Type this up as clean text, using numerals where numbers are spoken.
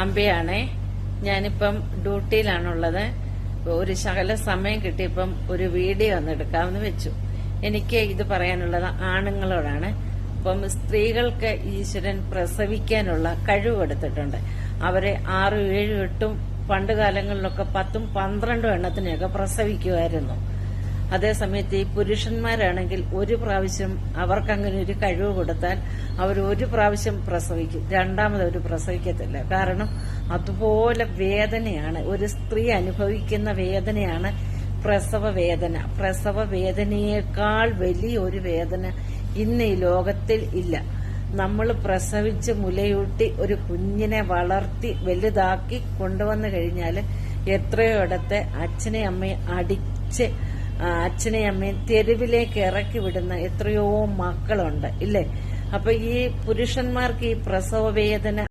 അമ്പയാണേ. ഞാനിപ്പം ഡ്യൂട്ടിയിലാണുള്ളത്. ഒരു ശകല സമയം കിട്ടിയപ്പം ഒരു വീഡിയോ ഒന്ന് എടുക്കാമെന്ന് വെച്ചു. എനിക്ക് ഇത് പറയാനുള്ളത് ആണുങ്ങളോടാണ്. അപ്പം സ്ത്രീകൾക്ക് ഈശ്വരൻ പ്രസവിക്കാനുള്ള കഴിവ് കൊടുത്തിട്ടുണ്ട്. അവരെ 6, 7, 8 പണ്ട് കാലങ്ങളിലൊക്കെ 10, 12 എണ്ണത്തിനെയൊക്കെ പ്രസവിക്കുമായിരുന്നു. അതേസമയത്ത് ഈ പുരുഷന്മാരാണെങ്കിൽ ഒരു പ്രാവശ്യം അവർക്കങ്ങനെ ഒരു കഴിവ് കൊടുത്താൽ അവർ ഒരു പ്രാവശ്യം പ്രസവിക്കും, രണ്ടാമത് അവർ പ്രസവിക്കത്തില്ല. കാരണം അതുപോലെ വേദനയാണ്, ഒരു സ്ത്രീ അനുഭവിക്കുന്ന വേദനയാണ് പ്രസവ വേദന. പ്രസവ വേദനയേക്കാൾ വലിയൊരു വേദന ഇന്ന് ഈ ലോകത്തിൽ ഇല്ല. നമ്മൾ പ്രസവിച്ച് മുലയൂട്ടി ഒരു കുഞ്ഞിനെ വളർത്തി വലുതാക്കി കൊണ്ടുവന്നു കഴിഞ്ഞാൽ എത്രയോ ഇടത്തെ അച്ഛനെയും അമ്മയും അടിച്ച് അച്ഛനെയും അമ്മയും തെരുവിലേക്ക് ഇറക്കി വിടുന്ന എത്രയോ മക്കളുണ്ട്, ഇല്ലേ? അപ്പൊ ഈ പുരുഷന്മാർക്ക് ഈ പ്രസവ വേദന